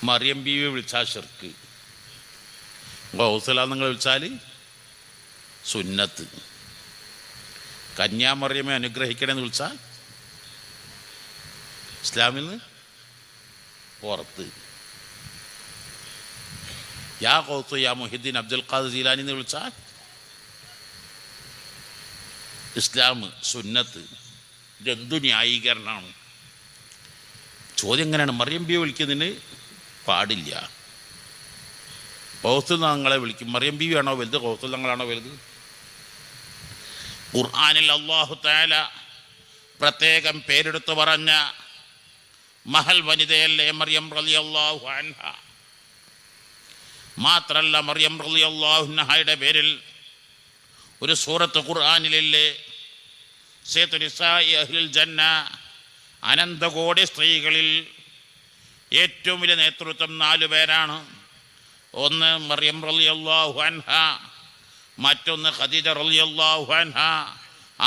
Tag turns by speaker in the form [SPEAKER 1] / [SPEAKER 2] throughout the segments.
[SPEAKER 1] മറിയം ബീവിയെ വിളിച്ചാൽ ഷിർക്ക്, ഗൗസല നിങ്ങൾ വിളിച്ചാൽ സുന്നത്ത്, കന്യാമറിയമെ അനുഗ്രഹിക്കണമെന്ന് വിളിച്ചാൽ ഇസ്ലാമിൽ നിന്ന് പുറത്ത്. യാ ഗൗസ് യാ മുഹിദ്ദീൻ അബ്ദുൽ ഖാദിർ ജീലാനി എന്ന് വിളിച്ചാൽ ഇസ്ലാം സുന്നത്ത്. ഇതെന്തു ന്യായീകരണമാണ്? ചോദ്യം എങ്ങനെയാണ്? മറിയം ബീവി വിളിക്കുന്നതിന് പാടില്ല. ഗൗസുൽ തങ്ങളെ വിളിക്കും. മറിയം ബീവി ആണോ വലുത്, ഗൗസുൽ തങ്ങളാണോ വലുത്? ഖുർആനിൽ അല്ലാഹു തആല പ്രത്യേകം പേരെടുത്ത് പറഞ്ഞ മഹൽ വനിതയല്ലേ മറിയം റളിയല്ലാഹു അൻഹ. മാത്രല്ല മറിയം റളിയല്ലാഹു അൻഹയുടെ പേരിൽ ഒരു സൂറത്ത് ഖുർആനിലില്ലേ, സൂറത്തു നിസാഇ അഹ്ലുൽ ജന്ന, അനന്തകോടി സ്ത്രീകളിൽ ഏറ്റവും വലിയ നേതൃത്വം 4 പേരാണ്. ഒന്ന് മറിയം റളിയല്ലാഹു അൻഹ, മറ്റൊന്ന് ഖദീജ റളിയല്ലാഹു അൻഹ,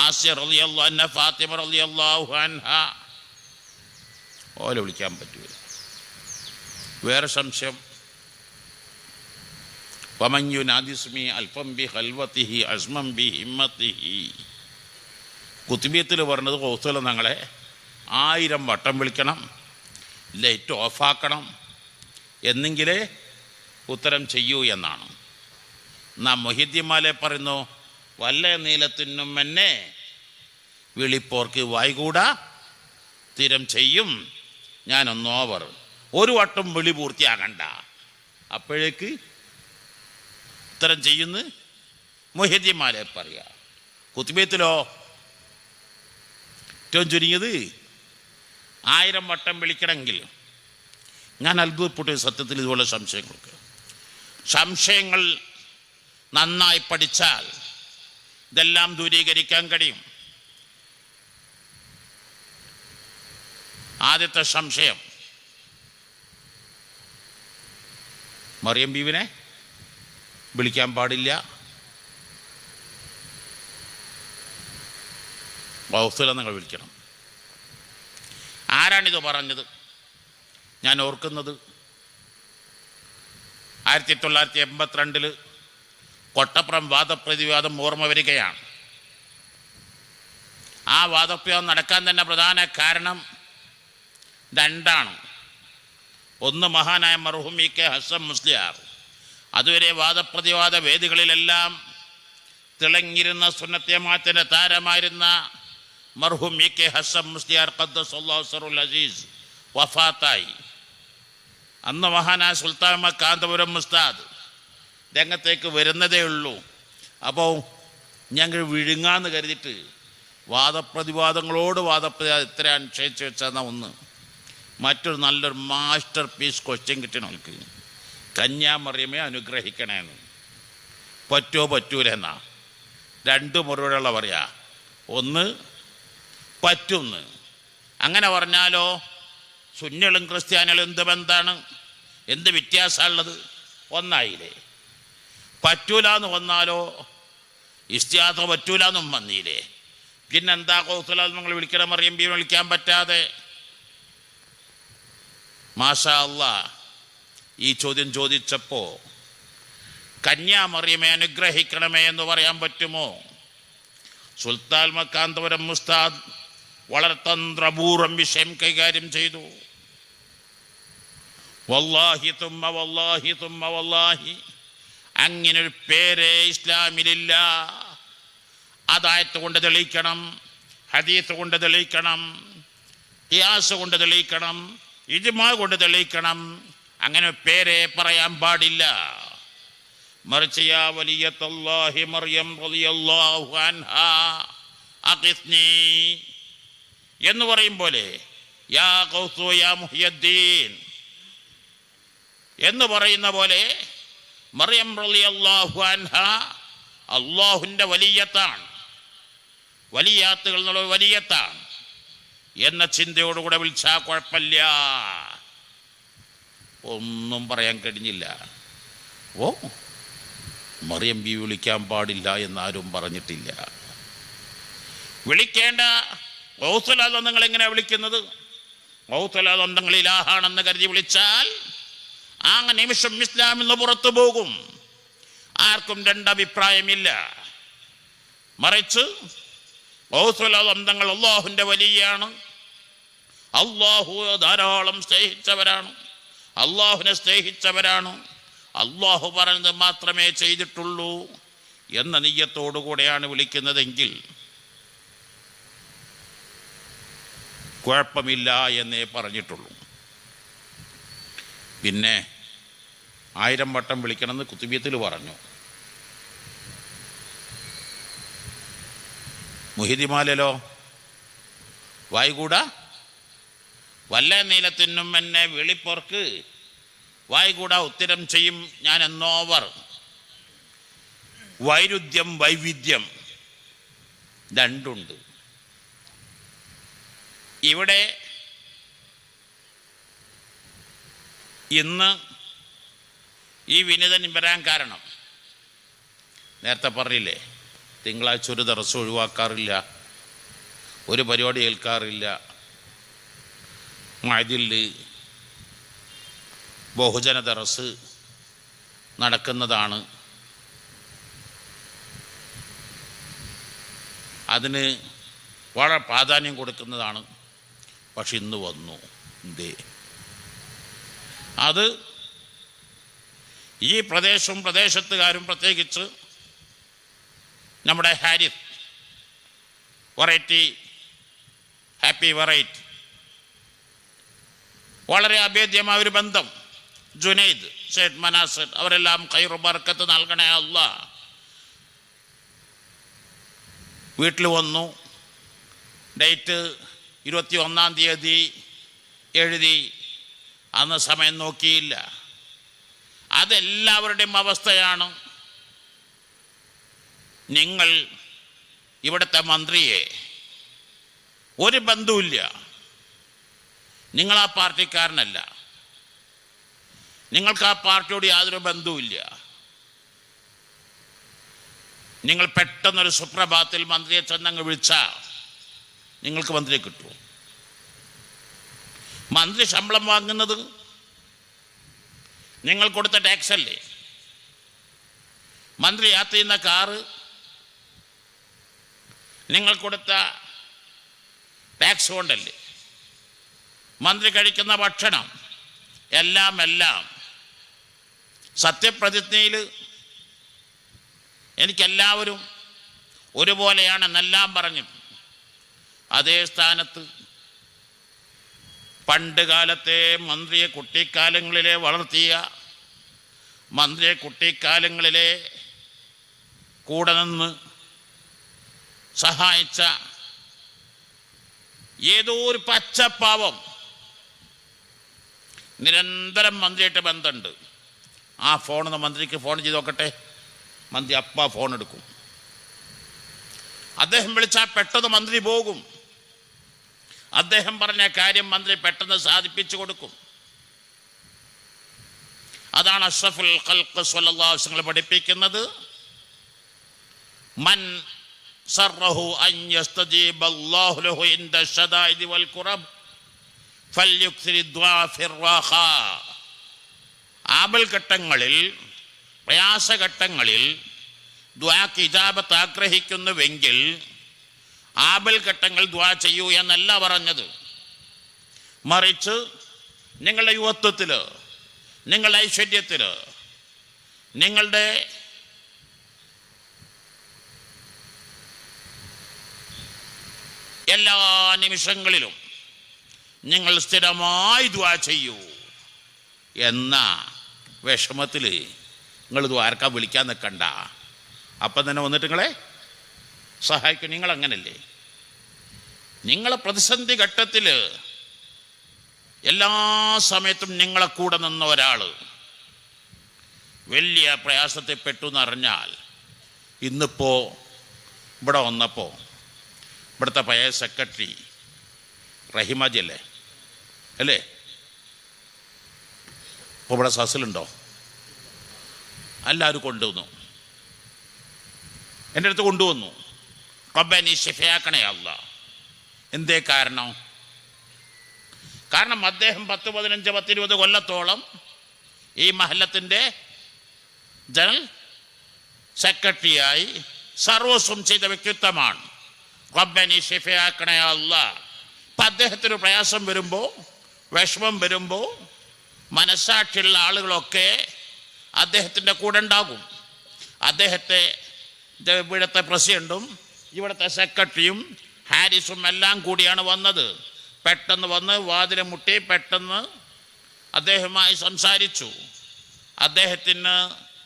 [SPEAKER 1] ആസിയ റളിയല്ലാഹു അൻഹ, ഫാത്തിമ റളിയല്ലാഹു അൻഹ. ഓലെ വിളിക്കാൻ പറ്റൂല. വേറെ സംശയം, വമൻ യുനാദിസ്മി അൽഫം ബി ഖൽവതിഹി അസ്മം ബി ഹിമ്മതിഹി. കുത്തുബിയത്തിൽ പറഞ്ഞത് ഗൗസുൽ തങ്ങളെ 1000 വട്ടം വിളിക്കണം, ലൈറ്റ് ഓഫാക്കണം, എന്നെങ്കിലേ ഉത്തരം ചെയ്യൂ എന്നാണ്. നാം മൊഹിദ്ദിമാലെ പറയുന്നു, വല്ല നീലത്തിനും എന്നെ വിളിപ്പോർക്ക് വായ്കൂടാ സ്ഥിരം ചെയ്യും ഞാനൊന്നോവർ. ഒരു വട്ടം വിളി പൂർത്തിയാകണ്ട, അപ്പോഴേക്ക് ഉത്തരം ചെയ്യുന്നു മൊഹിദ്ദിമാലെ പറയാ. കുത്തുബിയത്തിലോ ഏറ്റവും ചുരുങ്ങിയത് 1000 വട്ടം വിളിക്കണമെങ്കിൽ. ഞാൻ അത്ഭുതപ്പെട്ടു സത്യത്തിൽ ഇതുപോലെ സംശയങ്ങൾ നന്നായി പഠിച്ചാൽ ഇതെല്ലാം ദൂരീകരിക്കാൻ കഴിയും. ആദ്യത്തെ സംശയം, മറിയം ബീവിനെ വിളിക്കാൻ പാടില്ല, ഗൗസുൽ നിങ്ങൾ വിളിക്കണം. ആരാണിത് പറഞ്ഞത്? ഞാൻ ഓർക്കുന്നത് 1982 കൊട്ടപ്പുറം വാദപ്രതിവാദം ഓർമ്മ വരികയാണ്. ആ വാദപ്രതിവാദം നടക്കാൻ തന്നെ പ്രധാന കാരണം 2ആണ്. ഒന്ന് മഹാനായ മർഹൂം ഇ കെ ഹസൻ മുസ്ലിയാർ, അതുവരെ വാദപ്രതിവാദ വേദികളിലെല്ലാം തിളങ്ങിയിരുന്ന സുന്നത്ത് ജമാഅത്തിന്റെ താരമായിരുന്ന മർഹൂം ഇ കെ ഹസൻ മുസ്ലിയാർ ഖദ്ദസല്ലാഹു സിറഹുൽ അസീസ് വഫാത്തായി. അന്ന് മഹാനായ സുൽത്താൻ കാന്തപുരം ഉസ്താദ് രംഗത്തേക്ക് വരുന്നതേ ഉള്ളൂ. അപ്പോൾ ഞങ്ങൾ വിഴുങ്ങാന്ന് കരുതിയിട്ട് വാദപ്രതിവാദങ്ങളോട് ഇത്ര അനുഷ്ഠിച്ച് വെച്ചെന്ന ഒന്ന്. മറ്റൊരു നല്ലൊരു മാസ്റ്റർ പീസ് ക്വസ്റ്റ്യൻ കിട്ടണം എനിക്ക്, കന്യാമറിയമെ അനുഗ്രഹിക്കണേന്ന്. പറ്റൂല എന്നാ 2 മറുപടിയുള്ള പറയാ. ഒന്ന് പറ്റുന്ന്. അങ്ങനെ പറഞ്ഞാലോ സുന്നികളും ക്രിസ്ത്യാനികളും എന്ത് ബന്ധാണ്, എന്ത് വ്യത്യാസമുള്ളത്? ഒന്നായില്ലേ. പറ്റൂലെന്ന് വന്നാലോ ഇസ്തിഹാസ പറ്റൂലെന്നും വന്നില്ലേ. പിന്നെന്താ ഗൗസുൽ നിങ്ങൾ വിളിക്കണം, മറിയം ബീവിനെ വിളിക്കാൻ പറ്റാതെ? മാഷാ അല്ലാഹ്, ഈ ചോദ്യം ചോദിച്ചപ്പോൾ കന്യാമറിയമെ അനുഗ്രഹിക്കണമേ എന്ന് പറയാൻ പറ്റുമോ? സുൽത്താൻ കാന്തപുരം ഉസ്താദ് വളരെ തന്ത്രപൂർവ്വം വിഷയം കൈകാര്യം ചെയ്തു. വല്ലാഹി തുമ്മ വല്ലാഹി തുമ്മ വല്ലാഹി, അങ്ങനൊരു പേര് ഇസ്ലാമിലില്ല. അതായത് കൊണ്ട് തെളിയിക്കണം, ഹദീസ് കൊണ്ട് തെളിയിക്കണം, ഖിയാസ് കൊണ്ട് തെളിയിക്കണം, ഇജ്മാ കൊണ്ട് തെളിയിക്കണം. അങ്ങനെ പേരെ പറയാൻ പാടില്ല. മറിച്ച് യാ വലിയത്തല്ലാഹി മറിയം റളിയല്ലാഹു അൻഹാ അഖിസ്നി എന്ന് പറയും പോലെ യാ ഗൗസു യാ മുഹിയദ്ദീൻ എന്ന് പറയുന്ന പോലെ മറിയം റളിയല്ലാഹു അൻഹാ അല്ലാഹുവിൻ്റെ വലിയത്താണ്, വലിയാത്തുകൾ എന്നുള്ള വലിയത്താണ് എന്ന ചിന്തയോടുകൂടെ വിളിച്ചാൽ കുഴപ്പമില്ല. ഒന്നും പറയാൻ കഴിഞ്ഞില്ല. ഓ മറിയം ബീവി വിളിക്കാൻ പാടില്ല എന്നാരും പറഞ്ഞിട്ടില്ല. വിളിക്കേണ്ട ഗൗസുൽ നിങ്ങൾ എങ്ങനെയാണ് വിളിക്കുന്നത്? ഗൗസുൽ നിങ്ങൾ ഇലാഹാണെന്ന് കരുതി വിളിച്ചാൽ ആ നിമിഷം ഇസ്ലാമിൽ നിന്ന് പുറത്തു പോകും. ആർക്കും രണ്ടഭിപ്രായമില്ല. മറിച്ച് തങ്ങൾ അള്ളാഹുവിൻ്റെ വലിയാണ്, അള്ളാഹു ധാരാളം സ്നേഹിച്ചവരാണ്, അള്ളാഹുവിനെ സ്നേഹിച്ചവരാണ്, അള്ളാഹു പറഞ്ഞത് മാത്രമേ ചെയ്തിട്ടുള്ളൂ എന്ന നിയ്യത്തോടുകൂടെയാണ് വിളിക്കുന്നതെങ്കിൽ കുഴപ്പമില്ല എന്നേ പറഞ്ഞിട്ടുള്ളൂ. പിന്നെ 1000 വട്ടം വിളിക്കണമെന്ന് കുത്തുബിയത്തിൽ പറഞ്ഞു. മുഹിദിമാലോ വായികൂടാ വല്ല നീലത്തിനും എന്നെ വിളിപ്പോർക്ക് വായികൂടാ ഉത്തരം ചെയ്യും ഞാൻ എന്നോവർ. വൈരുദ്ധ്യം വൈവിധ്യം രണ്ടുണ്ട്. ഇവിടെ ഇന്ന് ഈ വിനിതൻ വരാൻ കാരണം നേരത്തെ പറഞ്ഞില്ലേ, തിങ്കളാഴ്ച ഒരു ദർസ് ഒഴിവാക്കാറില്ല, ഒരു പരിപാടി ഏൽക്കാറില്ല. മഅദിൽ ബഹുജന ദർസ് നടക്കുന്നതാണ്. അതിന് വളരെ പ്രാധാന്യം കൊടുക്കുന്നതാണ്. പക്ഷെ ഇന്ന് വന്നു എന്തേ? അത് ഈ പ്രദേശത്തുകാരും പ്രത്യേകിച്ച് നമ്മുടെ ഹാരിസ് വെറൈറ്റി ഹാപ്പി വെറൈറ്റി വളരെ അഭേദ്യമായ ഒരു ബന്ധം, ജുനൈദ്, ഷെയ്ഖ് മനാസിർ അവരെല്ലാം ഖൈറു ബർക്കത്ത് നൽകണേ അല്ലാഹ്. വീട്ടിൽ വന്നു. ഡേറ്റ് 21-ാം തീയതി എഴുതി. അന്ന് സമയം നോക്കിയില്ല. അതെല്ലാവരുടെയും അവസ്ഥയാണ്. നിങ്ങൾ ഇവിടുത്തെ മന്ത്രിയെ ഒരു ബന്ധവുമില്ല, നിങ്ങൾ ആ പാർട്ടിക്കാരനല്ല, നിങ്ങൾക്ക് ആ പാർട്ടിയോട് യാതൊരു ബന്ധവുമില്ല. നിങ്ങൾ പെട്ടെന്നൊരു സുപ്രഭാതത്തിൽ മന്ത്രിയെ ചെന്നങ്ങ് വിളിച്ചാൽ നിങ്ങൾക്ക് മന്ത്രിയെ കിട്ടുമോ? മന്ത്രി ശമ്പളം വാങ്ങുന്നത് നിങ്ങൾ കൊടുത്ത ടാക്സ് അല്ലേ? മന്ത്രി യാത്ര ചെയ്യുന്ന കാറ് നിങ്ങൾ കൊടുത്ത ടാക്സ് കൊണ്ടല്ലേ? മന്ത്രി കഴിക്കുന്ന ഭക്ഷണം എല്ലാം സത്യപ്രതിജ്ഞയിൽ എനിക്കെല്ലാവരും ഒരുപോലെയാണെന്നെല്ലാം പറഞ്ഞു. അതേ സ്ഥാനത്ത് പണ്ട് കാലത്തെ മന്ത്രിയെ കുട്ടിക്കാലങ്ങളിലെ വളർത്തിയ, മന്ത്രിയെ കുട്ടിക്കാലങ്ങളിലെ കൂടെ നിന്ന് സഹായിച്ച ഏതോ ഒരു പച്ചപ്പാവം നിരന്തരം മന്ത്രിയായിട്ട് ബന്ധമുണ്ട്. ആ ഫോണിന്ന് മന്ത്രിക്ക് ഫോൺ ചെയ്ത് നോക്കട്ടെ, മന്ത്രി അപ്പ ഫോൺ എടുക്കും. അദ്ദേഹം വിളിച്ചാൽ പെട്ടെന്ന് മന്ത്രി പോകും. അദ്ദേഹം പറഞ്ഞ കാര്യം മന്ത്രി പെട്ടെന്ന് സാധിപ്പിച്ചു കൊടുക്കും. അതാണ് അഷ്റഫുൽ ഖൽഖ് സ്വല്ലല്ലാഹു അലൈഹി വസല്ലം പഠിപ്പിക്കുന്നത്. മൻ സർറഹു അൻ യസ്തജീബ അല്ലാഹു ലഹു ഇൻദ ശദാഇദി വൽ ഖുറബ് ഫൽയുക്സിരി ദുആ ഫിർറാഖാ. ആപൽഘട്ടങ്ങളിൽ, പ്രയാസഘട്ടങ്ങളിൽ ദുആക്ക് ഇജാബത്ത് ആഗ്രഹിക്കുന്നുവെങ്കിൽ ആപൽഘട്ടങ്ങൾ ദുആ ചെയ്യൂ എന്നല്ല പറഞ്ഞത്. മറിച്ച് നിങ്ങളുടെ യുവത്വത്തിൽ, നിങ്ങളുടെ ഐശ്വര്യത്തിൽ, നിങ്ങളുടെ എല്ലാ നിമിഷങ്ങളിലും നിങ്ങൾ സ്ഥിരമായി ദുആ ചെയ്യൂ എന്ന വിഷമത്തിൽ നിങ്ങൾ ദ്വാരക്കാൻ വിളിക്കാൻ നിൽക്കണ്ട. അപ്പം തന്നെ വന്നിട്ട് നിങ്ങളെ സഹായിക്കും. നിങ്ങളങ്ങനല്ലേ? നിങ്ങളെ പ്രതിസന്ധി ഘട്ടത്തിൽ എല്ലാ സമയത്തും നിങ്ങളെ കൂടെ നിന്ന ഒരാൾ വലിയ പ്രയാസത്തിൽ പെട്ടു എന്നറിഞ്ഞാൽ, ഇന്നിപ്പോൾ ഇവിടെ വന്നപ്പോൾ ഇവിടുത്തെ പഴയ സെക്രട്ടറി റഹിമാജി അല്ലേ? ഇപ്പോൾ ഇവിടെ സസിലുണ്ടോ? എല്ലാവരും കൊണ്ടുവന്നു, എൻ്റെ അടുത്ത് കൊണ്ടുവന്നു. റബ്ബേ നീ ശിഫയാക്കണേ അല്ലാഹ്. എന്തേ കാരണം? കാരണം അദ്ദേഹം 10, 15, 10, 20 കൊല്ലത്തോളം ഈ മഹല്ലത്തിൻ്റെ ജനറൽ സെക്രട്ടറിയായി സർവസ്വം ചെയ്ത വ്യക്തിത്വമാണ്. റബ്ബനി ഷിഫയാക്കണേ അല്ലാഹ്. അപ്പം അദ്ദേഹത്തിന് പ്രയാസം വരുമ്പോൾ, വിഷമം വരുമ്പോൾ മനസ്സാക്ഷിയുള്ള ആളുകളൊക്കെ അദ്ദേഹത്തിൻ്റെ കൂടെ ഉണ്ടാകും. അദ്ദേഹത്തെ ഇവിടുത്തെ പ്രസിഡൻറ്റും ഇവിടുത്തെ സെക്രട്ടറിയും ഹാരിസും എല്ലാം കൂടിയാണ് വന്നത്. പെട്ടെന്ന് വന്ന് വാതിൽ മുട്ടി പെട്ടെന്ന് അദ്ദേഹവുമായി സംസാരിച്ചു. അദ്ദേഹത്തിന്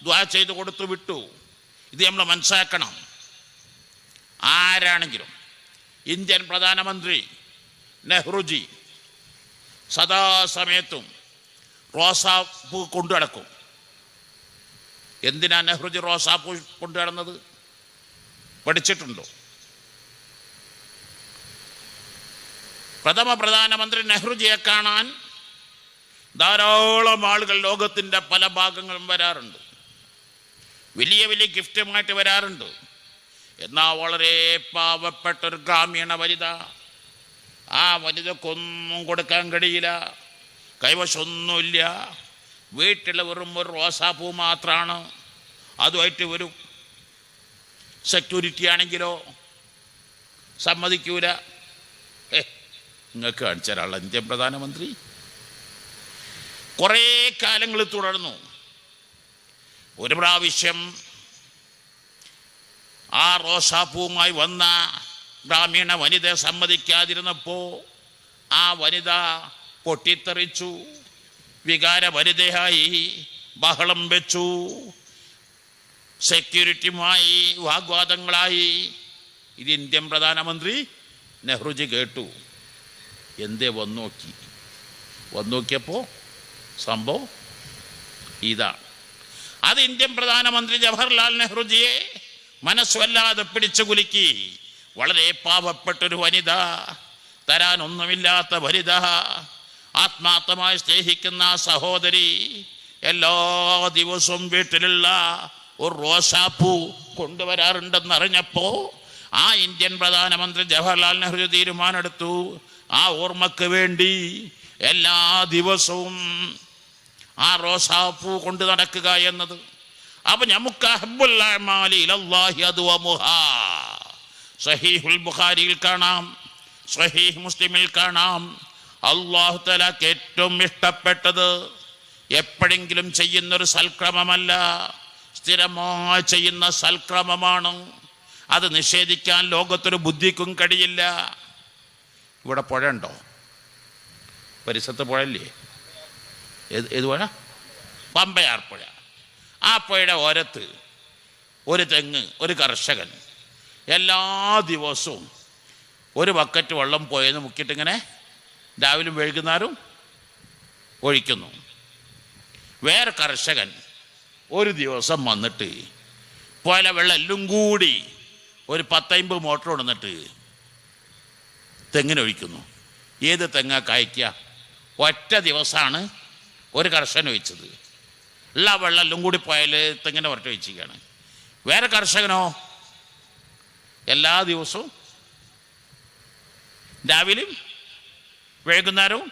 [SPEAKER 1] ദുആ ചെയ്ത് കൊടുത്തു വിട്ടു. ഇത് നമ്മൾ മനസ്സിലാക്കണം. ആരാണെങ്കിലും ഇന്ത്യൻ പ്രധാനമന്ത്രി നെഹ്റുജി സദാസമയത്തും റോസാപ്പൂ കൊണ്ടു നടക്കും. എന്തിനാ നെഹ്റുജി റോസാപ്പൂ കൊണ്ടു നടന്നത്? പഠിച്ചിട്ടുണ്ടോ? പ്രഥമ പ്രധാനമന്ത്രി നെഹ്റുജിയെ കാണാൻ ധാരാളം ആളുകൾ ലോകത്തിൻ്റെ പല ഭാഗങ്ങളും വരാറുണ്ട്. വലിയ വലിയ ഗിഫ്റ്റുമായിട്ട് വരാറുണ്ട്. എന്നാൽ വളരെ പാവപ്പെട്ടൊരു ഗ്രാമീണ വനിത, ആ വനിതക്കൊന്നും കൊടുക്കാൻ കഴിയില്ല, കൈവശമൊന്നുമില്ല, വീട്ടിൽ വെറും ഒരു റോസാപ്പൂ മാത്രമാണ്. അതുമായിട്ട് വരും. സെക്യൂരിറ്റി ആണെങ്കിലോ സമ്മതിക്കൂല. നിങ്ങൾക്ക് കാണിച്ച ഒരാൾ ഇന്ത്യൻ പ്രധാനമന്ത്രി കുറേ കാലങ്ങൾ തുടർന്നു. ഒരു പ്രാവശ്യം ആ റോസാപ്പൂവുമായി വന്ന ഗ്രാമീണ വനിത സമ്മതിക്കാതിരുന്നപ്പോൾ ആ വനിത പൊട്ടിത്തെറിച്ചു, വികാര വനിതയായി ബഹളം വെച്ചു, സെക്യൂരിറ്റിയുമായി വാഗ്വാദങ്ങളായി. ഇത് ഇന്ത്യൻ പ്രധാനമന്ത്രി നെഹ്റുജി കേട്ടു. എന്തേ വന്നോക്കിയപ്പോൾ സംഭവം ഇതാണ്. അത് ഇന്ത്യൻ പ്രധാനമന്ത്രി ജവഹർലാൽ നെഹ്റുജിയെ മനസ്സുവല്ലാതെ പിടിച്ചു കുലുക്കി. വളരെ പാവപ്പെട്ടൊരു വനിത, തരാനൊന്നുമില്ലാത്ത വനിത, ആത്മാർത്ഥമായി സ്നേഹിക്കുന്ന സഹോദരി എല്ലാ ദിവസവും വീട്ടിലുള്ള ഒരു റോസാപ്പൂ കൊണ്ടുവരാറുണ്ടെന്നറിഞ്ഞപ്പോൾ ആ ഇന്ത്യൻ പ്രധാനമന്ത്രി ജവഹർലാൽ നെഹ്റു തീരുമാനമെടുത്തു, ആ ഓർമ്മയ്ക്ക് വേണ്ടി എല്ലാ ദിവസവും ആ റോസാപ്പൂ കൊണ്ട് നടക്കുക എന്നത്. അപ്പം നമുക്ക് സഹീഹുൽ ബുഖാരിയിൽ കാണാം, സഹീഹ് മുസ്ലിമിൽ കാണാം, അല്ലാഹു തആലക്ക് ഏറ്റവും ഇഷ്ടപ്പെട്ടത് എപ്പോഴെങ്കിലും ചെയ്യുന്നൊരു സൽക്രമമല്ല, സ്ഥിരമായി ചെയ്യുന്ന സൽക്രമമാണ്. അത് നിഷേധിക്കാൻ ലോകത്തൊരു ബുദ്ധിക്കും കഴിയില്ല. ഇവിടെ പുഴ ഉണ്ടോ? പരിസരത്ത് പുഴയില്ലേ? ഏത് പുഴ? പമ്പയാർ പുഴ. ആ പുഴയുടെ ഓരത്ത് ഒരു തെങ്ങ്, ഒരു കർഷകൻ എല്ലാ ദിവസവും ഒരു ബക്കറ്റ് വെള്ളം പോയെന്ന് മുക്കിയിട്ടിങ്ങനെ രാവിലെ വൈകുന്നേരം ഒഴിക്കുന്നു. വേറെ കർഷകൻ ഒരു ദിവസം വന്നിട്ട് പുഴ വെള്ളം എല്ലാം കൂടി ഒരു 10-50 മോട്ടർ കൊണ്ടുവന്നിട്ട് തെങ്ങിനൊഴിക്കുന്നു. ഏത് തെങ്ങ കായ്ക്കുക? ഒറ്റ ദിവസമാണ് ഒരു കർഷകൻ ഒഴിച്ചത്. എല്ലാ വെള്ളം എല്ലാം കൂടി പോയാൽ തെങ്ങിനെ ഒറ്റ ഒഴിച്ചിരിക്കുകയാണ്. വേറെ കർഷകനോ എല്ലാ ദിവസവും രാവിലെയും വൈകുന്നേരവും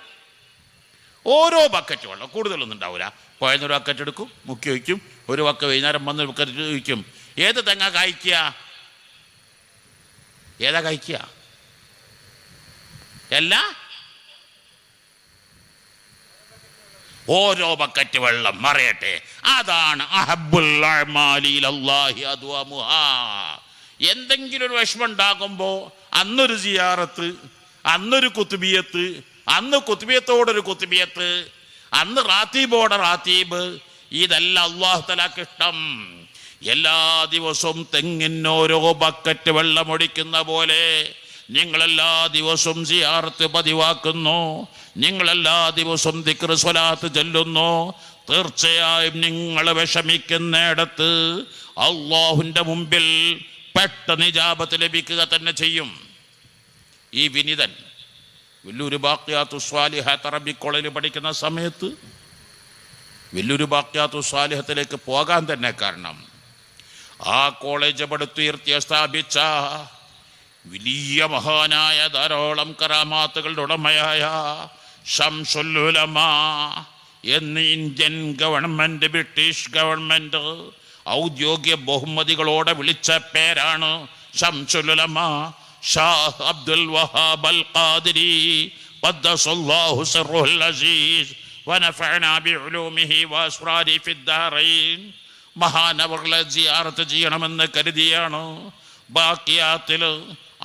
[SPEAKER 1] ഓരോ ബക്കറ്റ് വെള്ളം, കൂടുതലൊന്നും ഉണ്ടാവില്ല, പോയെന്നൊരു ബക്കറ്റ് എടുക്കും, മുക്കി ഒഴിക്കും, ഒരു ബക്ക വൈകുന്നേരം വന്നൊരു ബക്കറ്റ് ഒഴിക്കും. ഏത് തെങ്ങ കായ്ക്കുക? ഏതാ കായ്ക്കുക? എല്ലാ ഓരോ ബക്കറ്റ് വെള്ളം മറിയട്ടെ. അതാണ് അഹബ്ബുൽ അഅ്മാലി ഇലല്ലാഹി അദ്വമുഹാ. എന്തെങ്കിലും ഒരു വിഷമം ഉണ്ടാകുമ്പോൾ അന്നൊരു സിയാറത്ത്, അന്നൊരു കുത്തുബിയത്ത്, അന്ന് കുത്തുബിയത്തോടൊരു കുത്തുബിയത്ത്, അന്ന് റാത്തീബോടെ റാത്തീബ്. ഇതെല്ലാം അല്ലാഹു തആലക്ക് ഇഷ്ടം. എല്ലാ ദിവസവും തെങ്ങിന് ഓരോ ബക്കറ്റ് വെള്ളം ഒഴിക്കുന്ന പോലെ നിങ്ങളെല്ലാ ദിവസവും സിയാറത്ത് പതിവാക്കുന്നു, നിങ്ങളെല്ലാ ദിവസവും ദിക്ർ സ്വലാത്ത് ചൊല്ലുന്നു, തീർച്ചയായും നിങ്ങൾ വിഷമിക്കുന്നിടത്ത് അല്ലാഹുവിൻ്റെ മുമ്പിൽ പെട്ടെന്ന് ഇജാബത്ത് ലഭിക്കുക തന്നെ ചെയ്യും. ഈ വിനിതൻ വലിയൊരു ബാഖിയാത്തു സ്വാലിഹാത്ത് അറബി കോളേജിൽ പഠിക്കുന്ന സമയത്ത് വലിയൊരു ബാഖിയാത്തു സ്വാലിഹത്തിലേക്ക് പോകാൻ തന്നെ കാരണം ആ കോളേജ് പടുത്തുയർത്തിയ സ്ഥാപിച്ച വലിയ മഹാനായ ധാരാളം കറാമാത്തുകളുടെ ഉടമയായ ശംസുൽ ഉലമാ എന്ന് ഇന്ത്യൻ ഗവൺമെൻറ്, ബ്രിട്ടീഷ് ഗവൺമെൻറ് ഔദ്യോഗിക ബഹുമതികളോടെ വിളിച്ച പേരാണ് ശംസുൽ ഉലമ ഷാഹ് അബ്ദുൽ വഹാബ് അൽ ഖാദിരി ഖദ്ദസല്ലാഹു സിർറുൽ അസീസ് വനഫഅനാ ബിഉലൂമിഹി വഅസ്റാരി ഫിദ്ദാറൈൻ. മഹാനവറുകളെ സിയാറത്ത് ചെയ്യണമെന്ന് കരുതിയാണ് ബാക്കിയാത്തിൽ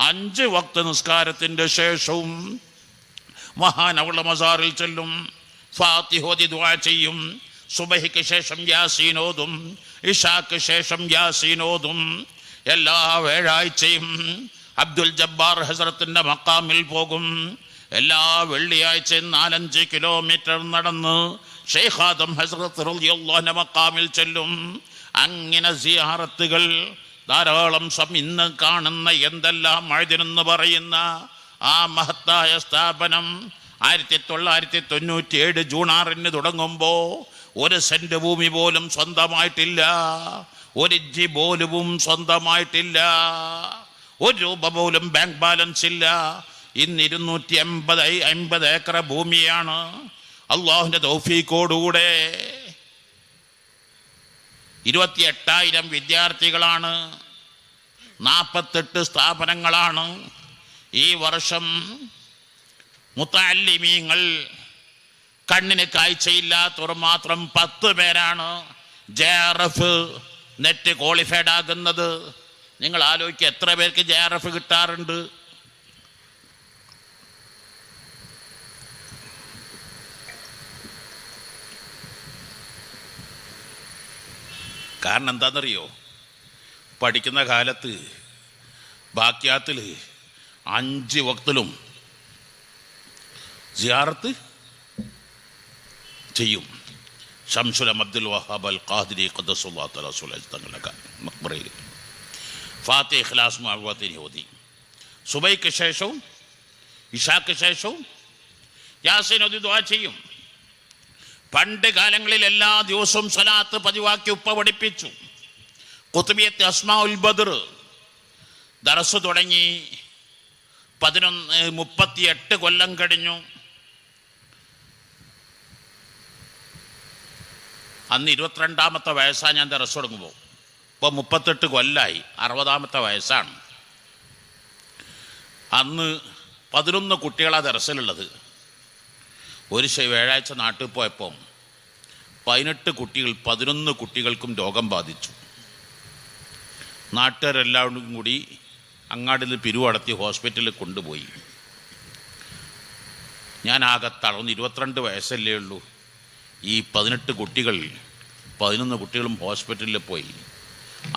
[SPEAKER 1] 5 വക്ത് നിസ്കാരത്തിൻ്റെ ശേഷവും മഹാനവറുടെ മസാറിൽ ചെല്ലും, ഫാത്തിഹ ഓതി ദുആ ചെയ്യും, സുബഹിക്ക് ശേഷം യാസീൻ ഓതും, ഇശാക്ക് ശേഷം യാസീൻ ഓതും. എല്ലാ വ്യാഴാഴ്ചയും അബ്ദുൽ ജബ്ബാർ ഹസ്രത്തിൻ്റെ മക്കാമിൽ പോകും. എല്ലാ വെള്ളിയാഴ്ചയും 4-5 കിലോമീറ്റർ നടന്ന് ഷെയ്ഖ് ആദം ഹസ്രത്ത് റളിയല്ലാഹു അൻഹു മക്കാമിൽ ചെല്ലും. അങ്ങനെ സിയാറത്തുകൾ ധാരാളം. ഇന്ന് കാണുന്ന എന്തെല്ലാം മഅ്ദിനെന്ന് പറയുന്ന ആ മഹത്തായ സ്ഥാപനം 1997 ജൂൺ 6 തുടങ്ങുമ്പോൾ 1 സെന്റ് ഭൂമി പോലും സ്വന്തമായിട്ടില്ല, 1 ഇഞ്ച് പോലും സ്വന്തമായിട്ടില്ല, 1 രൂപ പോലും ബാങ്ക് ബാലൻസ് ഇല്ല. ഇന്ന് 250 ഏക്കർ ഭൂമിയാണ്. അള്ളാഹുവിൻ്റെ തൗഫീഖോടുകൂടെ 28,000 വിദ്യാർത്ഥികളാണ്, 48 സ്ഥാപനങ്ങളാണ്. ഈ വർഷം മുത്തഅല്ലിമീങ്ങൾ കണ്ണിന് കാഴ്ചയില്ലാത്തവർ മാത്രം 10 പേരാണ് JRF നെറ്റ് ക്വാളിഫൈഡ് ആകുന്നത്. നിങ്ങൾ ആലോചിക്കുക, എത്ര പേർക്ക് JRF കിട്ടാറുണ്ട്? കാരണം എന്താണെന്നറിയോ? പഠിക്കുന്ന കാലത്ത് ബാക്കിയാത്തിൽ 5 വക്തിലും സിയാറത്ത് ചെയ്യും. ശംസുൽ അബ്ദുൽ വഹാബ് അൽ ഖാദിരി ഖദ്ദസല്ലാഹു തആല റസൂലി തങ്ങളുടെ മഖ്ബറയിൽ ഫാത്തിഹ ഇഖ്ലാസ് മുഅവ്വദീൻ ഓതി, സുബൈക്ക് ശേഷവും ഇശാക്ക് ശേഷവും യാസീൻ ഓതി ദുആ ചെയ്യും. പണ്ട് കാലങ്ങളിൽ എല്ലാ ദിവസവും സ്വലാത്ത് പതിവാക്കി ഉപ്പ പഠിപ്പിച്ചു. ഖുത്ബിയത്ത് അസ്മാഉൽ ബദർ ദർസ് തുടങ്ങി 38 കൊല്ലം കഴിഞ്ഞു. അന്ന് 22ാമത്തെ വയസ്സാണ് ഞാൻ ദർസ് തുടങ്ങുമ്പോൾ. ഇപ്പോൾ 38 കൊല്ലമായി, 60ാമത്തെ വയസ്സാണ്. അന്ന് 11 കുട്ടികളാണ് ദർസിലുള്ളത്. ഒരു വ്യാഴാഴ്ച നാട്ടിൽ പോയപ്പം 11 കുട്ടികൾക്കും രോഗം ബാധിച്ചു. നാട്ടുകാരെല്ലാവരും കൂടി അങ്ങാടിൽ പിരിവ് നടത്തി ഹോസ്പിറ്റലിൽ കൊണ്ടുപോയി. ഞാൻ ആകെ തളർന്ന്, 22 വയസ്സല്ലേ ഉള്ളൂ. ഈ 18 കുട്ടികൾ 11 കുട്ടികളും ഹോസ്പിറ്റലിൽ പോയി.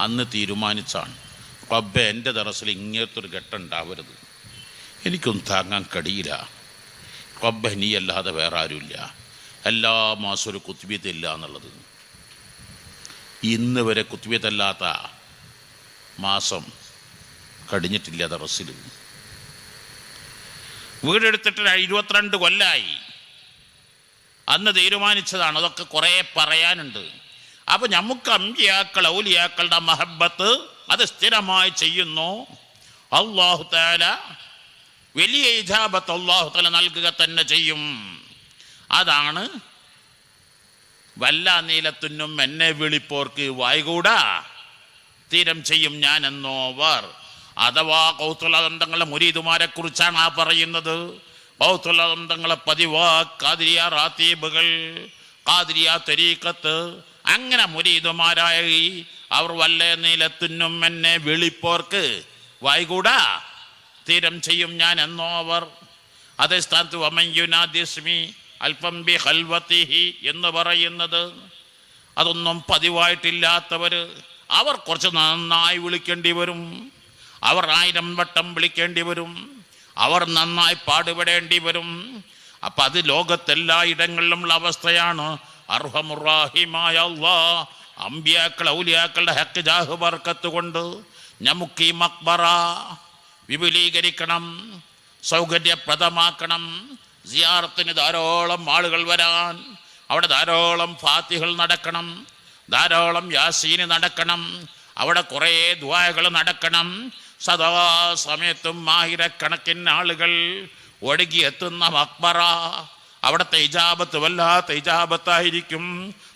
[SPEAKER 1] അന്ന് തീരുമാനിച്ചാണ്, റബ്ബേ എൻ്റെ ദറസിൽ ഇങ്ങനത്തെ ഒരു ഘട്ടം ഉണ്ടാവരുത്, എനിക്കൊന്നും താങ്ങാൻ കഴിയില്ല. റബ്ബേ നീ അല്ലാതെ വേറെ ആരുമില്ല, എല്ലാ മാസവും ഒരു കുത്ബിയത്തില്ല എന്നുള്ളത്. ഇന്ന് വരെ കുത്ബിയത്തല്ലാത്ത മാസം കഴിഞ്ഞിട്ടില്ല ദറസിൽ. വീടെടുത്തിട്ട് 22 കൊല്ലമായി. അന്ന് തീരുമാനിച്ചതാണ്. അതൊക്കെ കുറേ പറയാനുണ്ട്. അപ്പം നമുക്ക് അമ്പിയാക്കൾ ഔലിയാക്കളുടെ മഹബത്ത് അത് സ്ഥിരമായി ചെയ്യുന്നു. അല്ലാഹു തആല വലിയ ഇജാബത്ത് അല്ലാഹു തആല നൽകുക തന്നെ ചെയ്യും. അതാണ് വല്ല നീലത്തുന്നും എന്നെ വിളിപ്പോർക്ക് വായ്കൂടാ തീരം ചെയ്യും ഞാൻ എന്നോവർ. അഥവാ കൗതുലതന്ത്രങ്ങളുടെ മുരീദുമാരെ കുറിച്ചാണ് ആ പറയുന്നത്. കൗതുലതന്ത്രങ്ങളെ പതിവാ ഖാദിരിയ റാത്തീബുകൾ, ഖാദിരിയ തരീഖത്ത്, അങ്ങനെ മുരീദുമാരായ അവർ വല്ല നീലത്തുന്നും എന്നെ വിളിപ്പോർക്ക് വായ്കൂടാ തീരം ചെയ്യും ഞാൻ എന്നോവർ. അതേ സ്ഥാനത്ത് വമയുനാദിസ്മി അൽപ്പം ബി ഖൽവതിഹി എന്ന് പറയുന്നത്, അതൊന്നും പതിവായിട്ടില്ലാത്തവർ അവർ കുറച്ച് നന്നായി വിളിക്കേണ്ടി വരും. അവർ 1000 വട്ടം വിളിക്കേണ്ടി വരും. അവർ നന്നായി പാടുപെടേണ്ടി വരും. അപ്പം അത് ലോകത്തെല്ലാ ഇടങ്ങളിലുമുള്ള അവസ്ഥയാണ്. അർഹമുറാഹിമായ അല്ലാഹ് അമ്പിയാക്കൾ ഔലിയാക്കളുടെ ഹക്ക് ജാഹ് ബർക്കത്ത് കൊണ്ട് നമുക്ക് ഈ മക്ബറ വിപുലീകരിക്കണം, സൗകര്യപ്രദമാക്കണം. സിയാറത്തിന് ധാരാളം ആളുകൾ വരാൻ, അവിടെ ധാരാളം ഫാത്തിഹകൾ നടക്കണം, ധാരാളം യാസീന് നടക്കണം, അവിടെ കുറേ ദുആകൾ നടക്കണം. സദാ സമയത്തും ആയിരക്കണക്കിന് ആളുകൾ ഒഴുകിയെത്തുന്ന മക്ബറ അവിടുത്തെ ഇജാബത്ത് വല്ലാത്ത ഇജാബത്തായിരിക്കും.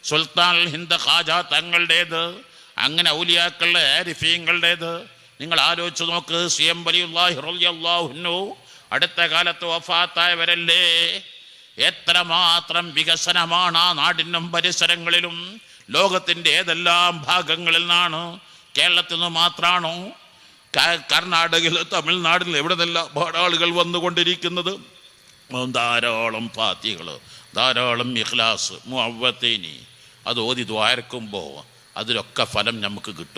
[SPEAKER 1] സുൽത്താൻ ഹിന്ദ് ഖാജ തങ്ങളുടേത്, അങ്ങനെ ഔലിയാക്കളുടെ ആരിഫീങ്ങളുടേത്. നിങ്ങൾ ആലോചിച്ച് നോക്ക്. സിയം വലിയുല്ലാഹി റളിയല്ലാഹു അൻഹു അടുത്ത കാലത്ത് വഫാത്തായവരല്ലേ. എത്രമാത്രം വികസനമാണ് ആ നാടിനും പരിസരങ്ങളിലും. ലോകത്തിൻ്റെ ഏതെല്ലാം ഭാഗങ്ങളിൽ നിന്നാണ്, കേരളത്തിൽ നിന്ന് മാത്രമാണോ, കർണാടകയിൽ, തമിഴ്നാട്ടിൽ എവിടെ നിന്നെല്ലാം ആളുകൾ വന്നുകൊണ്ടിരിക്കുന്നത്. ധാരാളം ഫാത്തിഹകൾ, ധാരാളം ഇഖ്ലാസ്, മുഅവ്വത്തീനി അത് ഓതി ദ്വാരക്കുമ്പോൾ അതിലൊക്കെ ഫലം നമുക്ക് കിട്ടും.